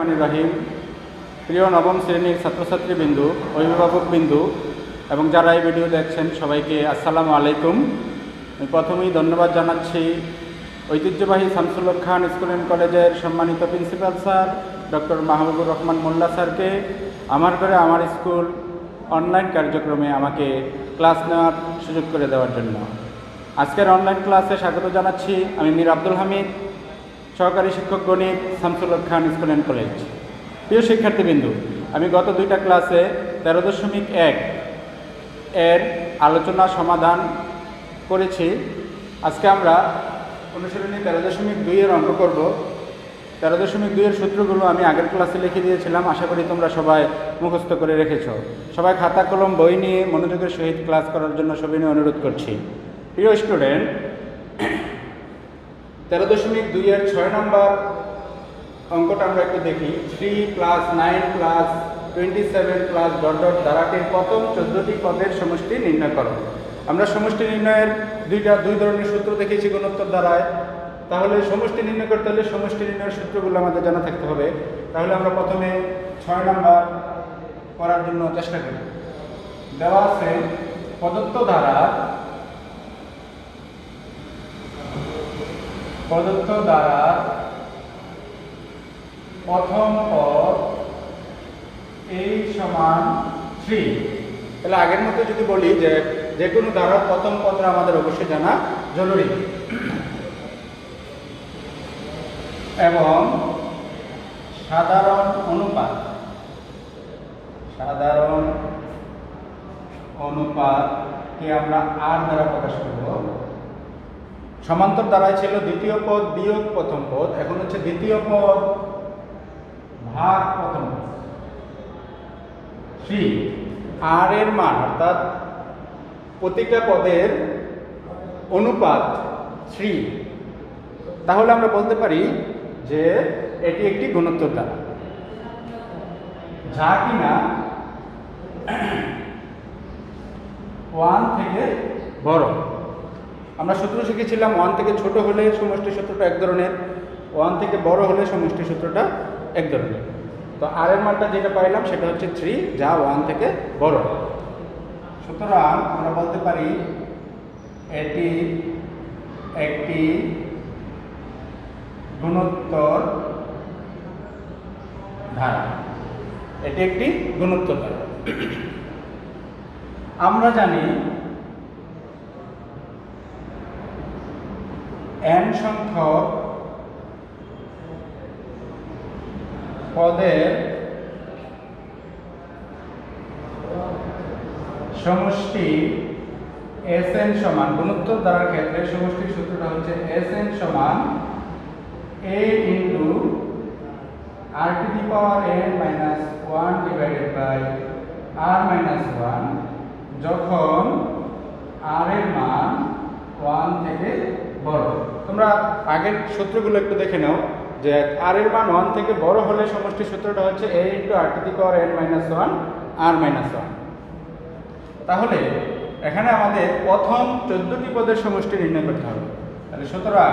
রহমানির রহিম। প্রিয় নবম শ্রেণীর ছাত্রছাত্রীবৃন্দু, অভিভাবকবৃন্দু এবং যারা এই ভিডিও দেখছেন সবাইকে আসসালামু আলাইকুম। আমি প্রথমেই ধন্যবাদ জানাচ্ছি ঐতিহ্যবাহী শামসুল হক খান স্কুল অ্যান্ড কলেজের সম্মানিত principal sir doctor Mahbubur Rahman Molla স্যারকে আমার ঘরে আমার স্কুল অনলাইন কার্যক্রমে আমাকে ক্লাস নেওয়ার সুযোগ করে দেওয়ার জন্য। আজকের অনলাইন ক্লাসে স্বাগত জানাচ্ছি আমি মীর আব্দুল হামিদ, সহকারী শিক্ষক গণিত, Shamsul Haque Khan school and college. প্রিয় শিক্ষার্থীবৃন্দু, আমি গত দুইটা ক্লাসে 13.1 এর আলোচনা সমাধান করেছি। আজকে আমরা অনুশীলনী 13.2 এর অঙ্ক করব। 13.2 এর সূত্রগুলো আমি আগের ক্লাসে লিখে দিয়েছিলাম, আশা করি তোমরা সবাই মুখস্থ করে রেখেছ। সবাই খাতা কলম বই নিয়ে মনোযোগের সহিত ক্লাস করার জন্য সবিনয় অনুরোধ করছি। প্রিয় স্টুডেন্ট, 13.2 এর 6 নম্বর অঙ্কটা আমরা একটু দেখি। 3 + 9 + 27 + দ্বারাটির প্রথম 14টি পদের সমষ্টি নির্ণয় করো। আমরা সমষ্টি নির্ণয়ের দুই ধরনের সূত্র দেখেছি গুণোত্তর দ্বারায়। তাহলে সমষ্টি নির্ণয় করতে হলে সমষ্টি নির্ণয়ের সূত্রগুলো আমাদের জানা থাকতে হবে। তাহলে আমরা প্রথমে 6 নম্বর করার জন্য চেষ্টা করি। দেওয়া আছে প্রদত্ত দ্বারার প্রথম পদ এই সমান 3। তাহলে আগের মতো যদি বলি যে কোনো ধারার প্রথম পদটা আমাদের অবশ্যই জানা জরুরি, এবং সাধারণ অনুপাতকে আমরা আর দ্বারা প্রকাশ করব। সমান্তর দ্বারাই ছিল দ্বিতীয় পদ বিয়োগ প্রথম পদ, এখন হচ্ছে দ্বিতীয় পদ ভাগ প্রথম পদ। 3 আর এর মান অর্থাৎ প্রতিটা পদের অনুপাত 3। তাহলে আমরা বলতে পারি যে এটি একটি গুণোত্তর দ্বারা, যা কিনা 1 থেকে বড়। আমরা সূত্র শিখেছিলাম 1 থেকে ছোট হলে সমষ্টি সূত্রটা এক ধরনের, 1 থেকে বড় হলে সমষ্টি সূত্রটা এক ধরনের। তো আর এর মানটা যেটা পাইলাম সেটা হচ্ছে 3, যা 1 থেকে বড়। সুতরাং আমরা বলতে পারি এটি একটি গুণোত্তর ধারা। আমরা জানি n সংখ্যক পদের সমষ্টি Sn সমান, গুণোত্তর দ্বারার ক্ষেত্রে সমষ্টির সূত্রটা হচ্ছে Sn সমান a into r⁻n−1 divided by r−1, যখন r এর মান 1 থেকে বড়। তোমরা আগের সূত্রগুলো একটু দেখে নাও যে r এর মান 1 থেকে বড় হলে সমষ্টির সূত্রটা হচ্ছে a into r⁻n−1 r−1। তাহলে এখানে আমাদের প্রথম 14টি পদের সমষ্টি নির্ণয় করতে হবে। তাহলে সুতরাং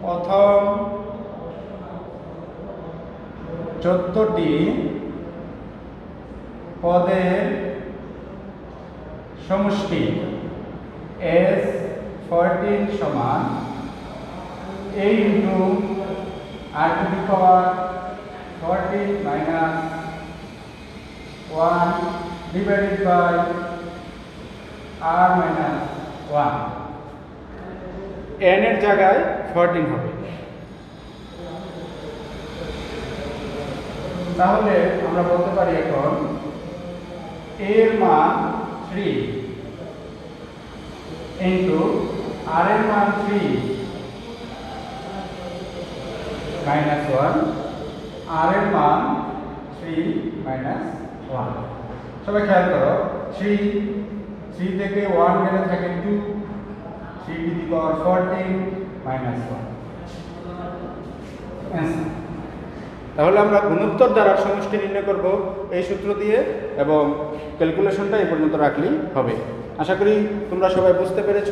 প্রথম 14টি পদের সমষ্টি S14 সমান a into r⁻14−1 divided by r−1। n এর জায়গায় 14 হবে। তাহলে আমরা বলতে পারি এখন a এর মান 3 ইন্টু r এর মান 3 -1, r এর মান 3 -1। সবাই খেয়াল করো, 3 থেকে 1 গেলে থাকে 2, 3⁻14 -1। তাহলে আমরা গুণোত্তর দ্বারা সমষ্টি নির্ণয় করব এই সূত্র দিয়ে, এবং ক্যালকুলেশনটা এই পর্যন্ত রাখলেই হবে। আশা করি তোমরা সবাই বুঝতে পেরেছ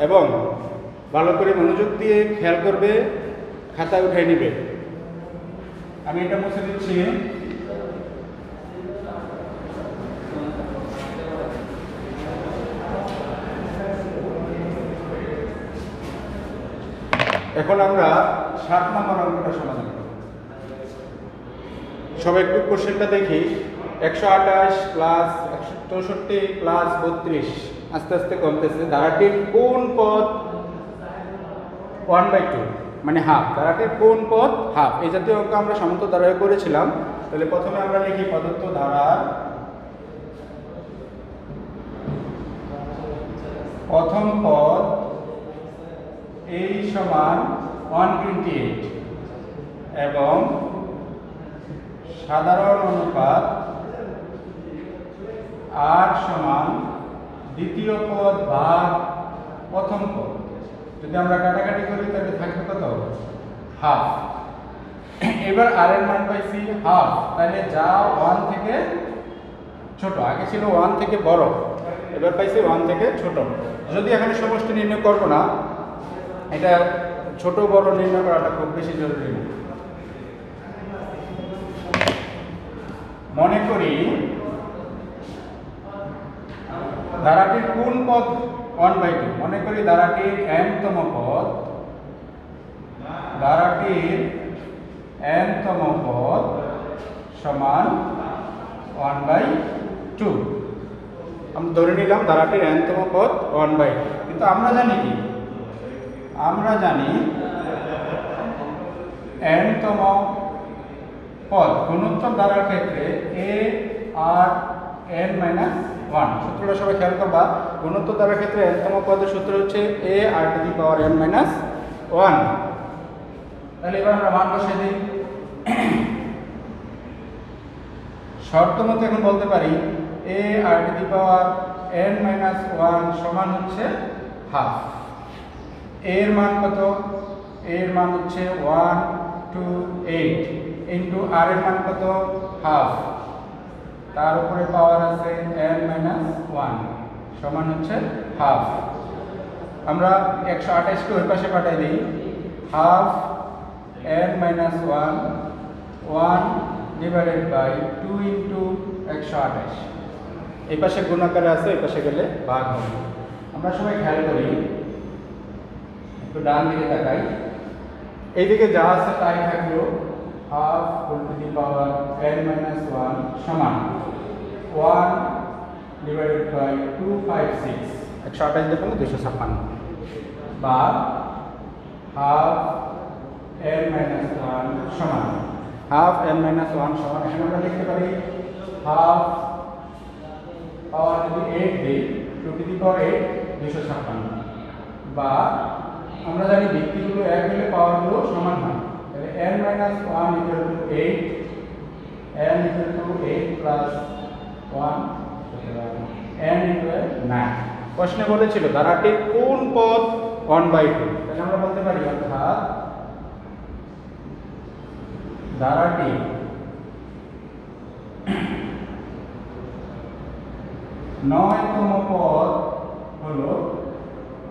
এবং ভালো করে মনোযোগ দিয়ে খেয়াল করবে, খাতা উঠাই নিবে। আমি এটা মুছে দিচ্ছি। এখন আমরা 7 নম্বর অঙ্কটা সমাধান করব। সবাই একটু কোশ্চেনটা দেখি। 128 প্লাস 164 প্লাস 32 আস্তে আস্তে কমতেছে। ধারাটির কোন পদ 1/2 মানে হাফ, ধারাটির কোন পদ হাফ। এই জাতীয় অঙ্ক আমরা সমান্তর ধারায় করেছিলাম। তাহলে প্রথমে আমরা লিখি প্রদত্ত ধারার প্রথম পদ এই সমান 128 এবং সাধারণ অনুপাত r সমান দ্বিতীয় পদ ভাগ প্রথম পদ। যদি আমরা কাটাকাটি করি তাহলে থাকবে কত? হাফ। এবার r এর মান পাইছি হাফ, তাহলে যা 1 থেকে ছোট, আগে ছিল 1 থেকে বড়, এবার পাইছি 1 থেকে ছোট। যদি এখানে সমষ্টি নির্ণয় করব না, এটা ছোট বড় নির্ণয় করাটা খুব বেশি জরুরি না। মনে করি ধারাটির কোন পদ 1/2। মনে করি ধারাটির n-তম পদ, ধারাটির n-তম পদ সমান 1/2। আমরা ধরে নিলাম ধারাটির n-তম পদ 1/2। কিন্তু আমরা জানি কি? আমরা জানি n-তম পদ গুণোত্তর ধারার ক্ষেত্রে a r n-1। সূত্রটা সবাই খেয়াল করবা। গুণোত্তর ধারার ক্ষেত্রে n-তম পদের সূত্র হচ্ছে a r⁻n-1। তাহলে এবার আমরা মান বসিয়ে দিই। শর্ত মতো এখন বলতে পারি a r⁻n-1 সমান হচ্ছে হাফ। এর মান কত? এর মান হচ্ছে 128 ইন্টু আর এর মান কত? হাফ, তার উপরে পাওয়ার আছে n-1 সমান হচ্ছে হাফ। আমরা 128 কে ওই পাশে পাঠাই দিই। Half n-1 1 divided by 2 into 128। এই পাশে গুণ আকারে আছে, এই পাশে গেলে ভাগ হবে। আমরা সবাই খেয়াল করি, একটু ডান দিকে তাকাই। এইদিকে যা আছে তাই থাকলো। Half whole to the power n-1 সমান 1 ডিভাইডেড বাই 256, 128 দেখুন 256, বা হাফ n-1 সমান হাফ n-1 সমান এখানে আমরা লিখতে পারি হাফ পাওয়ার যদি 8 দিই 2 টু দি পাওয়ার 8 256, বা আমরা জানি ভিত্তিগুলো এক হলে পাওয়ারগুলো সমান হয়। তাহলে n-1 8, n 8 প্লাস 1 n 9। প্রশ্নে বলেছিল ধারাটির কোন পদ 1/2। তাহলে আমরা বলতে পারি অর্থাৎ ধারাটি নয়তম পদ হলো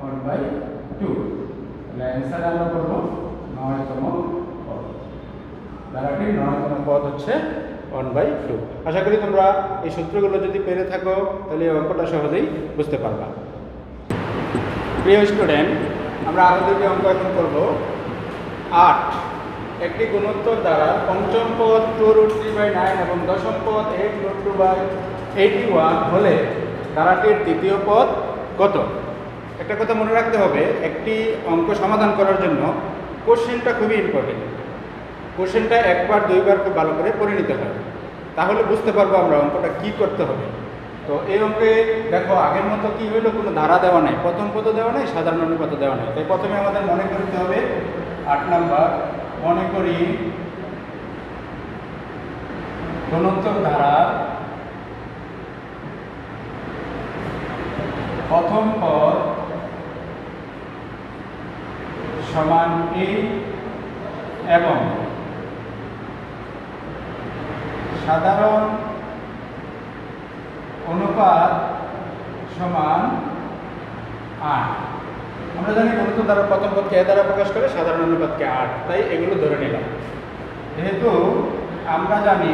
1/2। তাহলে অ্যান্সার আমরা করব 9তম পদ। ধারাটির 9তম পদ হচ্ছে 1/2। আশা করি তোমরা এই সূত্রগুলো যদি পেরে থাকো তাহলে এই অঙ্কটা সহজেই বুঝতে পারবা। প্রিয় স্টুডেন্ট, আমরা আরও দুটি অঙ্ক এখন করব। 8 একটি গুণোত্তর দ্বারা পঞ্চম পদ 2√3/9 এবং দশম পদ 8√2/81 হলে ধারাটির দ্বিতীয় পদ কত? একটা কথা মনে রাখতে হবে, একটি অঙ্ক সমাধান করার জন্য কোশ্চেনটা খুবই ইম্পর্টেন্ট। কোশ্চেনটা একবার দুইবার খুব ভালো করে পড়ে নিতে হবে, তাহলে বুঝতে পারবো আমরা অঙ্কটা কি করতে হবে। তো এই অঙ্কে দেখো আগের মতো কি হইলো, কোনো ধারা দেওয়া নাই, প্রথম পদ দেওয়া নাই, সাধারণ অনুপাত দেওয়া নাই। তাই প্রথমে আমাদের মনে করতে হবে 8 নাম্বার, মনে করি গুণোত্তর ধারার প্রথম পদ সমান a এবং সাধারণ অনুপাত সমান 8। আমরা জানি গুণোত্তর ধারার প্রথম পদকে a দ্বারা প্রকাশ করে, সাধারণ অনুপাতকে 8, তাই এগুলো ধরে নিলাম। যেহেতু আমরা জানি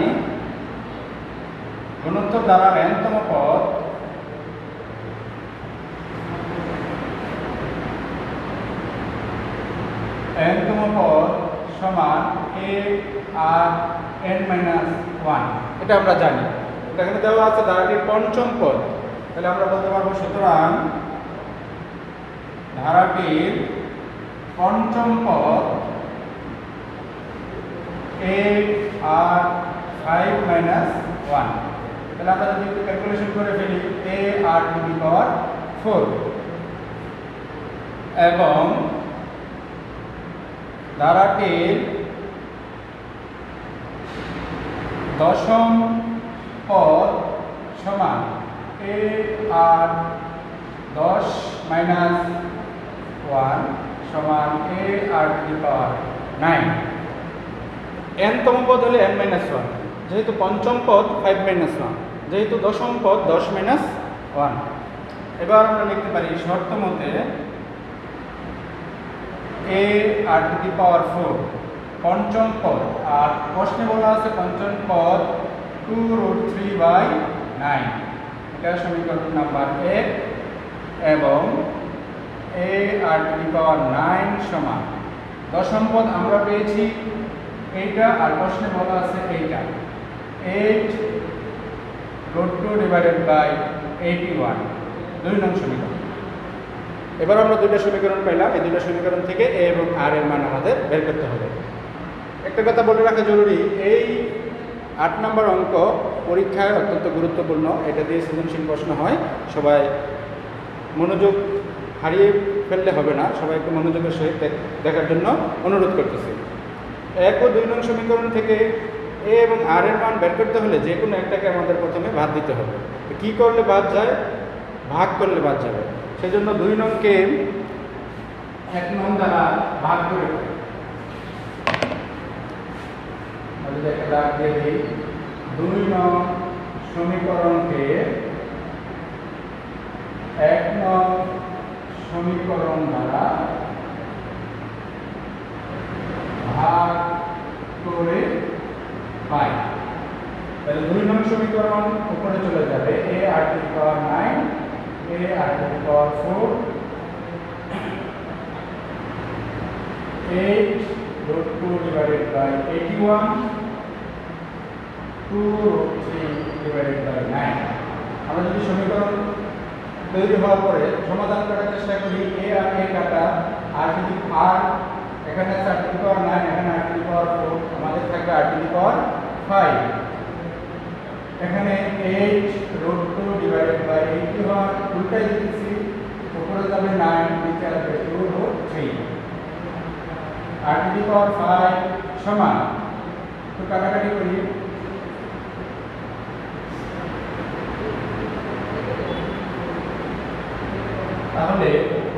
গুণোত্তর দ্বারা n-তম পদ সমান a আর n-1, এটা আমরা জানি। এখানে দেওয়া আছে ধারাটির পঞ্চম পদ, তাহলে আমরা বলতে পারবো সুতরাং ধারাটির পঞ্চম পদ a আর 5-1, তাহলে আমরা যদি একটু ক্যালকুলেশন করে ফেলি a আর টু দি পাওয়ার 4 এবং ধারাটির দশম পদ সমান a আর 10-1 সমান a আর টু দি পাওয়ার 9। n-তম পদ হলে n-1, যেহেতু পঞ্চম পদ 5-1, যেহেতু দশম পদ 10-1। এবার আমরা লিখতে পারি শর্ত মতে a আর টু দি পাওয়ার 4 পঞ্চম পদ, আর প্রশ্নে বলা আছে পঞ্চম পদ 2√3/9, এটা সমীকরণ নাম্বার 1। এবং a আর টু দি পাওয়ার 9 সমান দশম পদ আমরা পেয়েছি এইটা, আর প্রশ্নে বলা আছে এইটা 8√2/81, 2 নং সমীকরণ। এবার আমরা দুইটা সমীকরণ পেলাম, এই দুইটা সমীকরণ থেকে a এবং r এর মান আমাদের বের করতে হবে। একটা কথা বলে রাখা জরুরি, এই 8 নম্বর অঙ্ক পরীক্ষায় অত্যন্ত গুরুত্বপূর্ণ, এটা দিয়ে সৃজনশীল প্রশ্ন হয়। সবাই মনোযোগ হারিয়ে ফেললে হবে না, সবাই একটু মনোযোগের সহিত দেখার জন্য অনুরোধ করতেছি। 1 ও 2 নং সমীকরণ থেকে a এবং r এর মান বের করতে হলে যে কোনো একটাকে আমাদের প্রথমে বাদ দিতে হবে। কি করলে বাদ যায়? ভাগ করলে বাদ যাবে। সেজন্য 2 নংকে 1 নং দ্বারা ভাগ করে দেব। তাহলে একটা দাগ দিয়ে দিই, 2 নং সমীকরণকে 1 নং সমীকরণ দ্বারা ভাগ করে পাই। তাহলে 2 নং সমীকরণ উপরে চলে যাবে a আর টু দি পাওয়ার 9, a আর টু দি পাওয়ার 4, 8√2/81, 2√3/9। আমরা যদি সমীকরণ তৈরি হওয়ার পরে সমাধান করার চেষ্টা করি, a আর a কাটা, আর যদি r এখানে আছে r টু দি পাওয়ার 9, এখানে r টু দি পাওয়ার 4, আমাদের থাকবে r টু দি পাওয়ার 5। এখানে 8√2/81 উল্টাই দিতেছি, উপরে যাবে 9, নিচে আসবে 2√3, r টু দি পাওয়ার 5 সমান, তো কাটাকাটি করি, তাহলে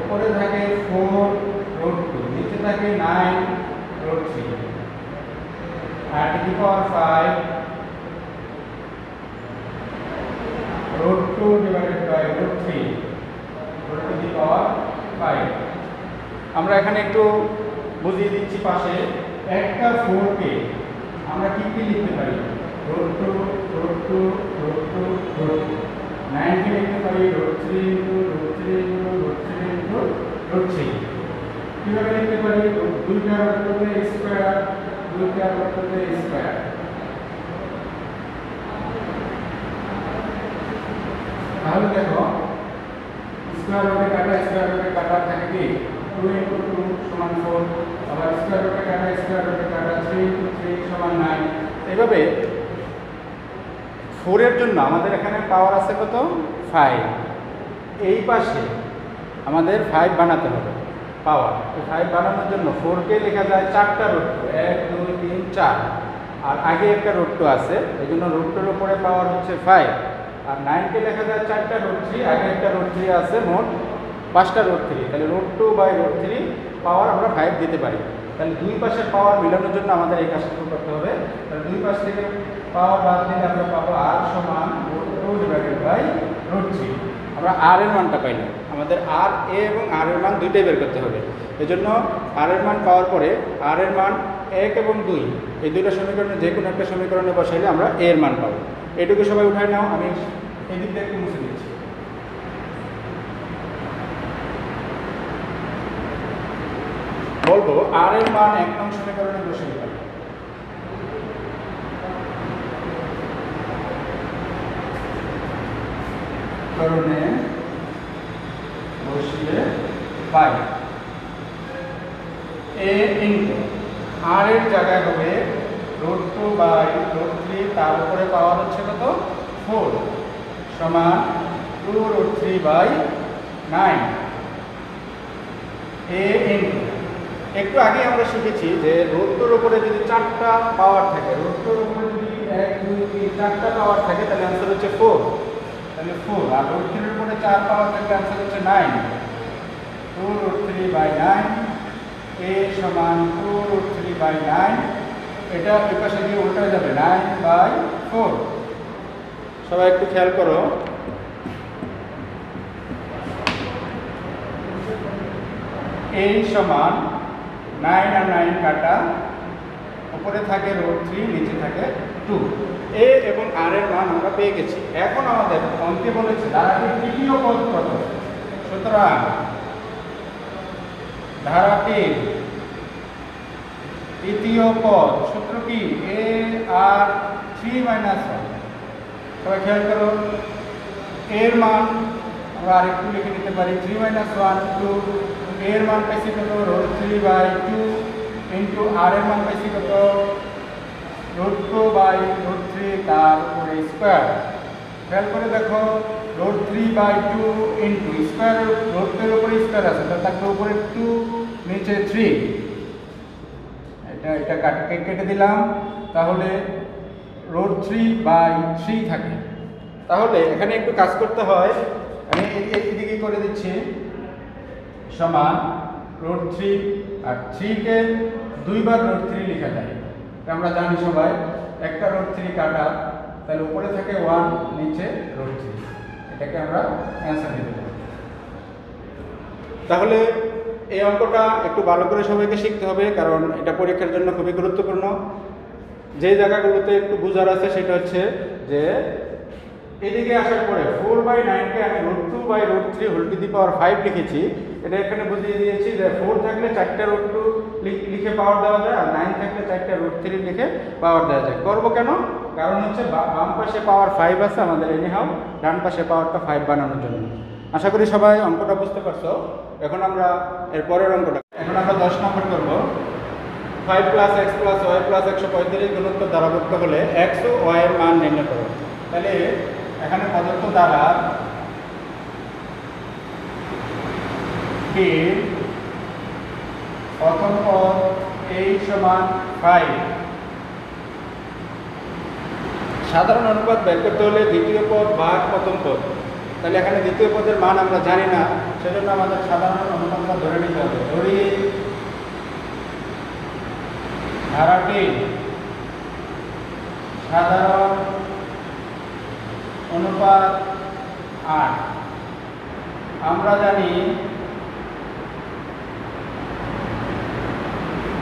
উপরে থাকে 4√2, নিচে থাকে 9√3, r two the power 5 √2/√3, root to the power 5। আমরা এখানে একটু বুঝিয়ে দিচ্ছি পাশে, একটা 4 কে আমরা কি কি লিখতে পারি? √2, √2, √2, √2, 9 কে লিখতে পারি √3 √3 √3 √3। কিভাবে লিখতে পারি? 2 কে রুট করলে স্কয়ার, 2 কে রুট করলে স্কয়ার। তাহলে দেখো স্কয়ার রুটে কাটা থাকে কি 2 * 2 = 4, আবার স্কয়ার রুটে কাটা 3 * 3 = 9। এইভাবে 4 এর জন্য আমাদের এখানে পাওয়ার আছে কত? 5। এই পাশে আমাদের 5 বানাতে হবে পাওয়ার। এই 5 বানানোর জন্য 4 কে লেখা যায় 4টা রুট, 1 2 3 4, আর আগে একটা রুট 2 আছে, এইজন্য রুট 2 এর উপরে পাওয়ার হচ্ছে 5। আর 9 কে লেখা যায় 4টা √3, আগে একটা √3 আছে, মোট 5টা √3। তাহলে √2/√3 পাওয়ার আমরা 5 দিতে পারি। তাহলে দুই পাশের পাওয়ার মিলানোর জন্য আমাদের এই কাজটা করতে হবে। তাহলে দুই পাশ থেকে পাওয়ার বাদ দিলে আমরা পাবো r সমান √2/√3। আমরা r এর মানটা পাইলাম, আমাদের r a এবং r এর মান দুইটাই বের করতে হবে। এজন্য r এর মান পাওয়ার পরে r এর মান a 1 এবং 2 এই দুইটা সমীকরণে যে কোনো একটা সমীকরণে বসাইলে আমরা a এর মান পাবো। এটুকু সবাই উঠায় নাও, আমি এই দিক দিয়ে একটু মুছে দিচ্ছি। বলবো r এর মান 1 নং সমীকরণে বসিয়ে পাই। কারণে বসিয়ে পাই a ইনটু r এর জায়গায় হবে √2/√3, তার উপরে পাওয়ার হচ্ছে কত 4 সমান 2√3/9 a ইনটু, একটু আগে আমরা শিখেছি যে √2 উপরে যদি 4টা পাওয়ার থাকে, √2 উপরে যদি 1 2 3 4টা পাওয়ার থাকে তাহলে आंसर হচ্ছে 4, তাহলে 4, আর √3 এর উপরে 4 পাওয়ার থাকলে आंसर হচ্ছে 9, 2√3/9 a সমান 2√3/9। এটা এই পাশে দিয়ে উল্টো হয়ে যাবে 9/4। সবাই একটু খেয়াল করো, a সমান 9 আর 9 কাটা, উপরে থাকে √3, নিচে থাকে 2। a এবং r এর মান আমরা পেয়ে গেছি। এখন আমাদের অঙ্কে বলেছে ধারাটির তৃতীয় পদ কত। সুতরাং ধারাটির তৃতীয় পদ সূত্র কি, a r 3 - 1। সবাই খেয়াল করো, এর মান আমরা আরেকটু লিখে নিতে পারি 3 - 1 2, এর মান পাইছি কত √3/2 ইনটু r এর মান পাইছি কত √2/√3 তার উপরে স্কয়ার। খেয়াল করে দেখো √3/2 ইনটু স্কয়ার, √2 এর উপরে স্কয়ার আছে তার থাকবে উপরে 2 নিচে 3, এটা কেটে দিলাম, তাহলে √3/3 থাকে। তাহলে এখানে একটু কাজ করতে হয়, আমি এইদিকে করে দিচ্ছি, সমান √3 আর 3 কে 2 বার √3 লেখা যায়, আমরা জানি সবাই, একটা √3 কাটা, তাহলে উপরে থাকে 1 নিচে √3, এটাকে আমরা অ্যান্সার দিতে পারি। তাহলে এই অঙ্কটা একটু ভালো করে সবাইকে শিখতে হবে, কারণ এটা পরীক্ষার জন্য খুবই গুরুত্বপূর্ণ। যে জায়গাগুলোতে একটু বুঝার আছে সেটা হচ্ছে যে এদিকে আসার পরে 4/9 কে আমি √2/√3 হোল টু দি পাওয়ার 5 লিখেছি, এটা এখানে বুঝিয়ে দিয়েছি যে 4 থাকলে 4টা √2 লিখে পাওয়ার দেওয়া যায়, আর 9 থাকলে 4টা √3 লিখে পাওয়ার দেওয়া যায়। করবো কেন? কারণ হচ্ছে বাম পাশে পাওয়ার 5 আছে আমাদের, এনিহাউ ডান পাশে পাওয়ারটা 5 বানানোর জন্য। আশা করি সবাই অঙ্কটা বুঝতে পারছো। এখন আমরা এর পরের অঙ্কটা, এখন আমরা 10 নম্বর করব। 5 + x + y + 135 গুণোত্তর দ্বারাভুক্ত হলে x ও y এর মান নির্ণয় করো। তাহলে এখানে প্রদত্ত দ্বারা কি প্রথম পদ h সমান 5, সাধারণ অনুপাত বের করতে হলে দ্বিতীয় পদ ভাগ প্রথম পদ। তাহলে এখানে দ্বিতীয় পদের মান আমরা জানি না, সেজন্য আমাদের সাধারণ অনুপাতটা ধরে নিতে হবে। ধরি ধারাটি সাধারণ অনুপাত 8। আমরা জানি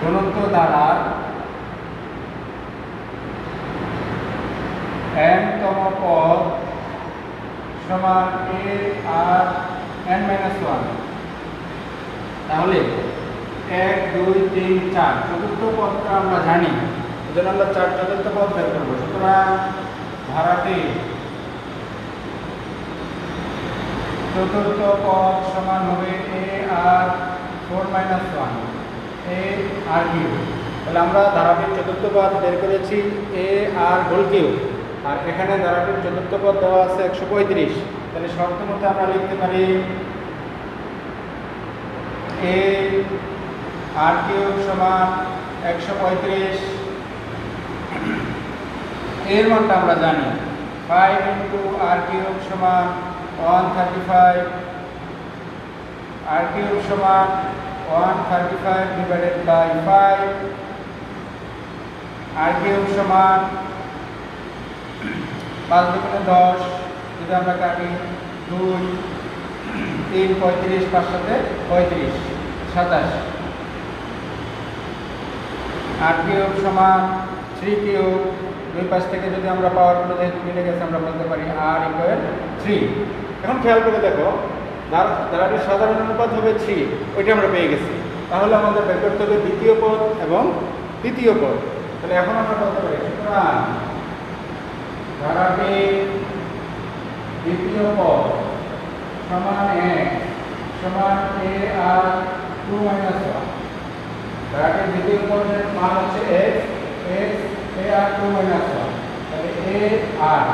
ঘনত্ব দ্বারা n-তম পদ সমান a r n-1। তাহলে 1 2 3 4 চতুর্থ পদটা আমরা জানি, এজন্য আমরা চতুর্থ পদ বের করব। সুতরাং ধারাটি চতুর্থ পদ সমান হবে a r 4 - 1 a r cube. তাহলে আমরা ধারাটির চতুর্থ পদ বের করেছি a r হোল কিউব, আর এখানে ধারাটির চতুর্থ পদ দেওয়া আছে 135। তাহলে শর্ত মতে আমরা লিখতে পারি a r কিউব সমান 135। এর মানটা আমরা জানি 5 × r কিউব সমান 135, r কিউব সমান 135 ডিভাইডেড বাই 5, r কিউব সমান 5 × 10, যদি আমরা কাটি 2 3 35, 5 × 7 35 27। r কিউব সমান 3 কিউব। দুই পাশ থেকে যদি আমরা পাওয়ারগুলো যেহেতু মিলে গেছে আমরা বলতে পারি r ইকুয়াল 3। এখন খেয়াল করে দেখো ধারাটির সাধারণ অনুপাত হবে 3, ওইটা আমরা পেয়ে গেছি। তাহলে আমাদের বের করতে হবে দ্বিতীয় পদ এবং তৃতীয় পদ। তাহলে এখন আমরা বলতে পারি সুতরাং ধারাটির দ্বিতীয় পদ সমান 1 সমান a r 2 - 1। ধারাটির দ্বিতীয় পদের মান হচ্ছে x a r 2 - 1। তাহলে a r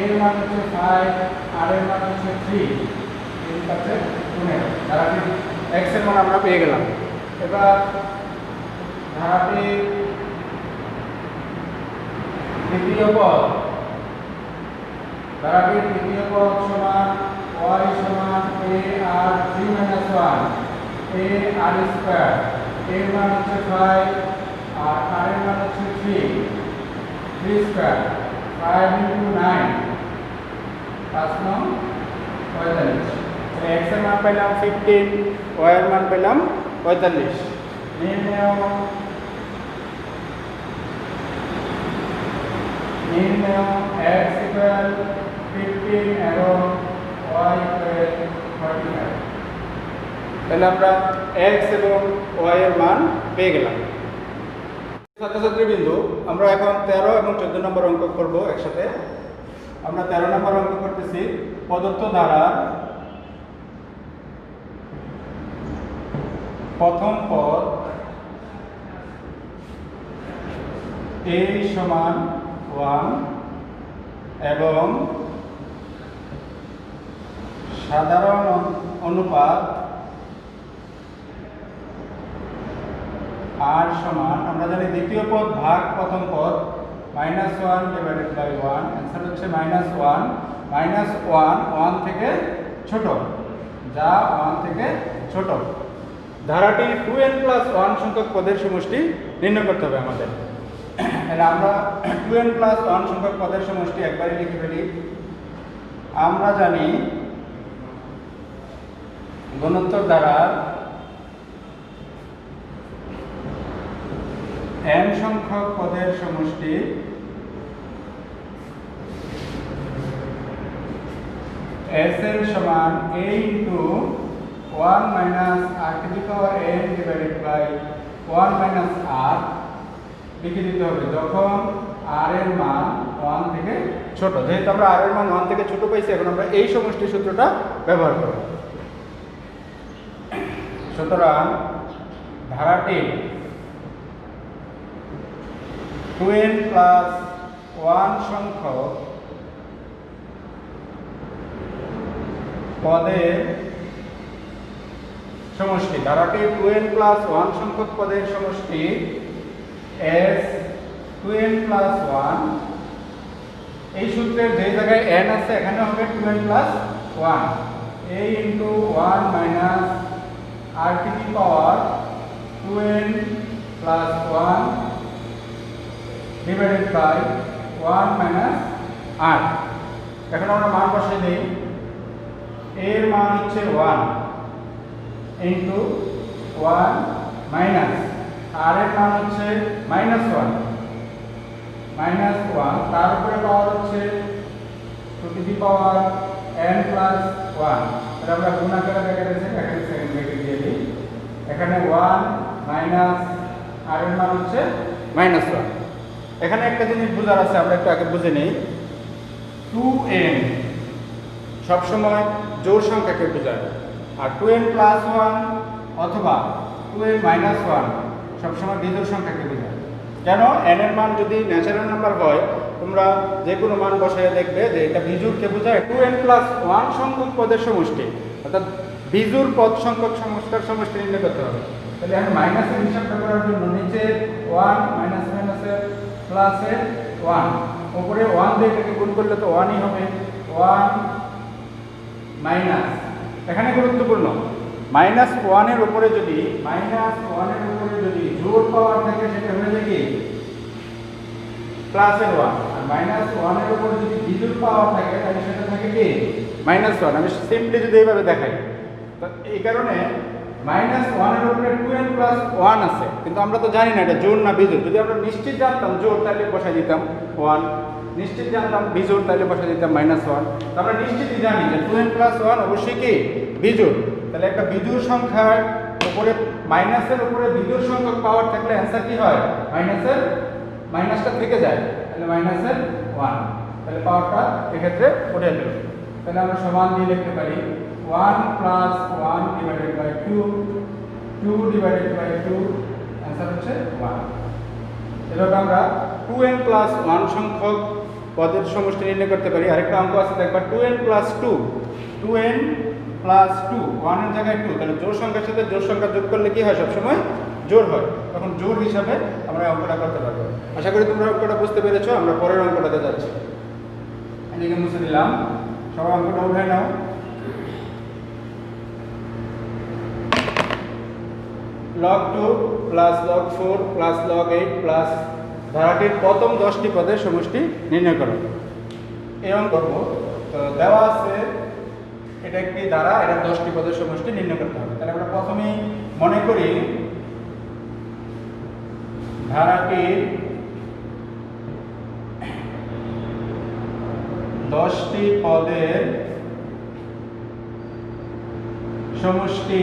এর মান হচ্ছে 5, r এর মান হচ্ছে 3, এর কাছে 15। ধারাটির x এর মান আমরা পেয়ে গেলাম। এবার ধারাটির দ্বিতীয় পদ সমান y সমান a r 3 - 1 a r square. এর মান হচ্ছে 5 আর r এর মান হচ্ছে 3 স্কয়ার। 5 × 9 5 × 45। তাহলে x এর মান পেলাম 15, y এর মান পেলাম 45। নির্ণয় x ইকুয়াল 15 এবং y ইকুয়াল 45। তাহলে আমরা x এবং y এর মান পেয়ে গেলাম। ছাত্রছাত্রী বিন্দু, আমরা এখন 13 এবং 14 নম্বর অঙ্ক করব একসাথে। আমরা 13 নম্বর অঙ্ক করতেছি। প্রদত্ত ধারার প্রথম পদ a সমান 1 এবং সাধারণ অনুপাত r সমান, আমরা জানি দ্বিতীয় পদ ভাগ প্রথম পদ -1 / 1। অ্যান্সার হচ্ছে -1 1 থেকে ছোট, যা 1 থেকে ছোট। ধারাটি 2n + 1 সংখ্যক পদের সমষ্টি নির্ণয় করতে হবে আমাদের। তাহলে আমরা 2n + 1 সংখ্যক পদের সমষ্টি একবারে লিখে ফেলি। আমরা জানি গুণোত্তর দ্বারা n সংখ্যক পদের সমষ্টি s এর সমান a × 1 - r⁴ / 1 - r লিখে দিতে হবে যখন r এর মান 1 থেকে ছোট। যেহেতু আমরা r এর মান 1 থেকে ছোট পাইছি, এখন আমরা এই সমষ্টি সূত্রটা ব্যবহার করব। সুতরাং ধারাটি 2n + 1 সংখ্যক পদের সমষ্টি, ধারাটি 2n + 1 সংখ্যক পদের সমষ্টি s 2n + 1। এই সূত্রের যে জায়গায় n আছে এখানে হবে 2n + 1 a × 1 - r⁴ 2n + 1 divided by 1 - r। এখন আমরা মান বসিয়ে দেই। এর মান হচ্ছে 1 × 1 মাইনাস r এর মান হচ্ছে -1 তার উপরে পাওয়ার হচ্ছে two to the power n + 1। এটা আমরা গুণ আকারে দেখা যাচ্ছে, এখানে সেকেন্ড ব্র্যাকেট দিয়ে দিই। এখানে 1 মাইনাস r এর মান হচ্ছে -1। এখানে একটা জিনিস বোঝার আছে, আমরা একটু আগে বুঝে নেই। 2n সবসময় জোড় সংখ্যাকে বোঝায়, আর 2n + 1 অথবা 2n - 1 সবসময় বিজোড় সংখ্যাকে বোঝায়। কেন? n এর মান যদি ন্যাচারাল নাম্বার হয়, তোমরা যে কোনো মান বসায় দেখবে যে এটা বিজোড়কে বোঝায়। 2n + 1 সংখ্যক পদের সমষ্টি, অর্থাৎ বিজোড় পদ সংখ্যক সমষ্টির সমষ্টি নির্ণয় করতে হবে। তাহলে এখন মাইনাসের হিসাবটা করার জন্য নিচে 1 মাইনাসের প্লাসের 1, উপরে 1 দিয়ে এটাকে গুণ করলে তো 1ই হবে। 1 মাইনাস, এখানে গুরুত্বপূর্ণ -1 এর উপরে যদি জোড় পাওয়ার থাকে সেটা হয়ে যায় কি প্লাসের 1, আর -1 এর উপর যদি বিজোড় পাওয়ার থাকে তাহলে সেটা থাকে কি -1। আমি সিম্পলি যদি এইভাবে দেখাই, তো এই কারণে মাইনাস ওয়ানের উপরে 2n প্লাস 1 আছে, কিন্তু আমরা তো জানি না এটা জোড় না বিজোড়। যদি আমরা নিশ্চিত জানতাম জোড় তাহলে বসাই দিতাম 1, নিশ্চিত জানতাম বিজোড় তাহলে বসাই দিতাম -1। তো আমরা নিশ্চিতই জানি যে 2n প্লাস 1 অবশ্যই কি বিজোড়। তাহলে একটা বিজোড় সংখ্যার উপরে মাইনাসের উপরে বিজোড় সংখ্যক পাওয়ার থাকলে অ্যান্সার কি হয়? মাইনাসটা থেকে যায়, তাহলে -1। তাহলে পাওয়ারটা এক্ষেত্রে উঠে গেল। তাহলে আমরা সমান দিয়ে লিখতে পারি 1 plus 1 divided by 2, 2 divided by 2, answer হচ্ছে 1। এভাবে আমরা 2n প্লাস 1 সংখ্যক পদের সমষ্টি নির্ণয় করতে পারি। আরেকটা অঙ্ক আছে দেখবা 2n প্লাস 2, 2n প্লাস 2, 1 এর জায়গায় 2, তাহলে জোড় সংখ্যার সাথে জোড় সংখ্যা যোগ করলে কি হয়? সবসময় জোড় হয়, তখন জোড় হিসাবে আমরা অঙ্কটা করতে পারবো। আশা করি তোমরা অঙ্কটা বুঝতে পেরেছো। আমরা পরের অঙ্কটাতে যাচ্ছি। এদিকে মুছে দিলাম, সবাই অঙ্কটা উঠে নাও। log 2 plus log 4 plus log 8 plus ধারাটির প্রথম 10টি পদের সমষ্টি নির্ণয় করো। এই অঙ্ক করব। তো দেওয়া আছে এটা একটি ধারা, এটা 10টি পদের সমষ্টি নির্ণয় করতে হবে। তাহলে আমরা প্রথমেই মনে করি ধারাটির 10টি পদের সমষ্টি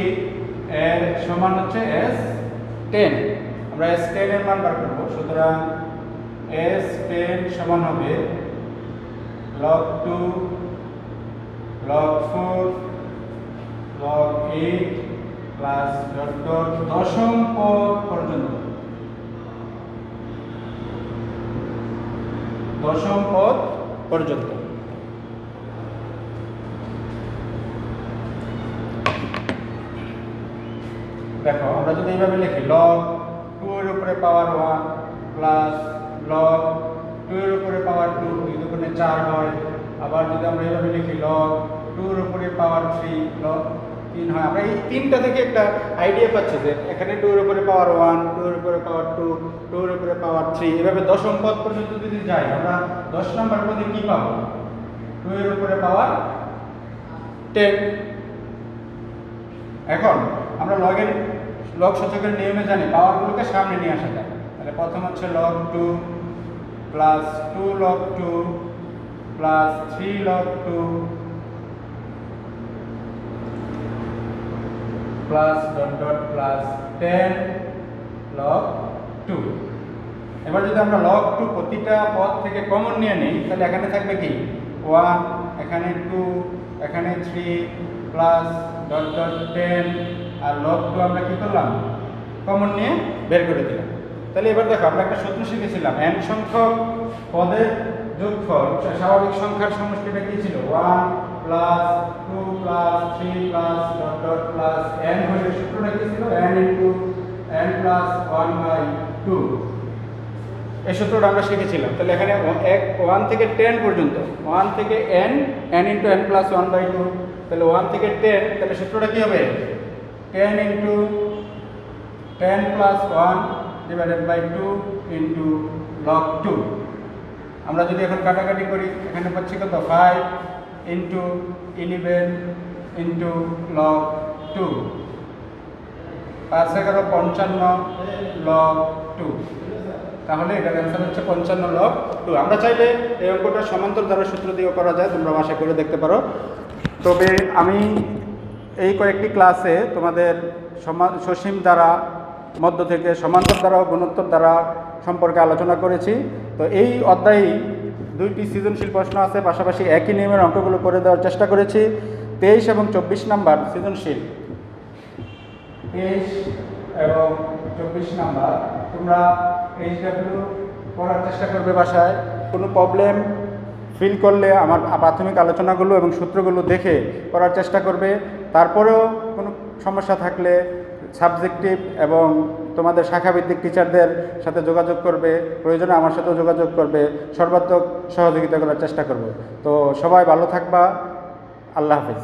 এর সমান হচ্ছে S10। আমরা S10 এর মান বার করব। সুতরাং S10 সমান হবে log 2, log 4, log 8 প্লাস দশম পদ পর্যন্ত, দশম পদ পর্যন্ত। দেখো আমরা যদি এইভাবে লিখি log 2 এর উপরে পাওয়ার 1 প্লাস log 2 এর উপরে পাওয়ার 2, 2 দুগুণে 4 হয়। আবার যদি আমরা এইভাবে লিখি log 2 এর উপরে পাওয়ার 3, log 3 হয়। আমরা এই তিনটা থেকে একটা আইডিয়া পাচ্ছি যে এখানে 2 এর উপরে পাওয়ার 1, 2 এর উপরে পাওয়ার 2, 2 এর উপরে পাওয়ার 3, এভাবে দশম পদ পর্যন্ত যদি যাই আমরা 10 নম্বর পদে কি পাবো? 2 এর উপরে পাওয়ার 10। এখন আমরা লগ সূচকের নিয়মে জানি পাওয়ারগুলোকে সামনে নিয়ে আসা যায়। তাহলে প্রথম হচ্ছে log 2 plus 2 log 2 plus 3 log 2 plus plus 10 log 2। এবার যদি আমরা log 2 প্রতিটা পদ থেকে কমন নিয়ে নিই তাহলে এখানে থাকবে কি 1, এখানে 2, এখানে 3 প্লাস 10 আর log 2 আমরা কি করলাম? কমন নিয়ে বের করে দিলাম। তাহলে এবার দেখো আমরা একটা সূত্র শিখেছিলাম n সংখ্যক পদের যোগফল স্বাভাবিক সংখ্যার সমষ্টিটা কি ছিল? 1 plus 2 plus 3 plus plus n হলে সূত্রটা কি ছিল? n into n plus 1/2। এই সূত্রটা আমরা শিখেছিলাম। তাহলে এখানে 1 থেকে 10 পর্যন্ত, 1 থেকে n ইনটু n প্লাস 1/2। তাহলে 1 থেকে 10, তাহলে সূত্রটা কি হবে? 10 into 10 plus 1 divided by 2 into log 2। আমরা যদি এখন কাটাকাটি করি এখানে পাচ্ছি কত? 5 ইনটু 11 ইনটু log 2, 5 11 55 log 2। তাহলে এটার অ্যান্সার হচ্ছে 55 log 2। আমরা চাইলে এই অঙ্কটা সমান্তর দ্বারা সূত্র দিয়েও করা যায়, তোমরা বাসা করে দেখতে পারো। তবে আমি এই কয়েকটি ক্লাসে তোমাদের সসীম দ্বারা মধ্য থেকে সমান্তর দ্বারা ও গুণোত্তর দ্বারা সম্পর্কে আলোচনা করেছি। তো এই অধ্যায়ে 2টি সৃজনশীল প্রশ্ন আছে, পাশাপাশি একই নিয়মের অঙ্কগুলো করে দেওয়ার চেষ্টা করেছি। 23 এবং 24 নাম্বার সৃজনশীল, 23 এবং 24 নাম্বার তোমরা HW করার চেষ্টা করবে বাসায়। কোনো প্রবলেম ফিল করলে আমার প্রাথমিক আলোচনাগুলো এবং সূত্রগুলো দেখে করার চেষ্টা করবে। তারপরেও কোনো সমস্যা থাকলে সাবজেক্টিভ এবং তোমাদের শাখাভিত্তিক টিচারদের সাথে যোগাযোগ করবে, প্রয়োজনে আমার সাথেও যোগাযোগ করবে, সর্বাত্মক সহযোগিতা করার চেষ্টা করব। তো সবাই ভালো থাকবা। আল্লাহ হাফেজ।